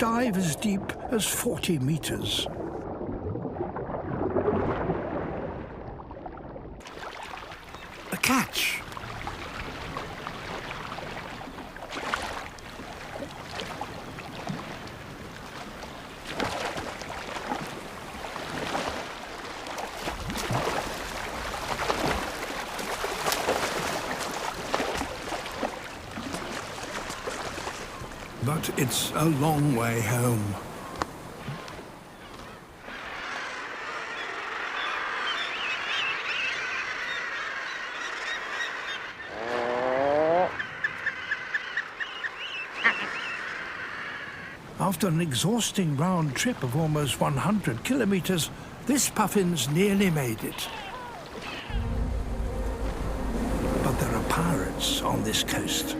dive as deep as 40 meters. A catch! But it's a long way home. After an exhausting round trip of almost 100 kilometers, this puffin's nearly made it. But there are pirates on this coast.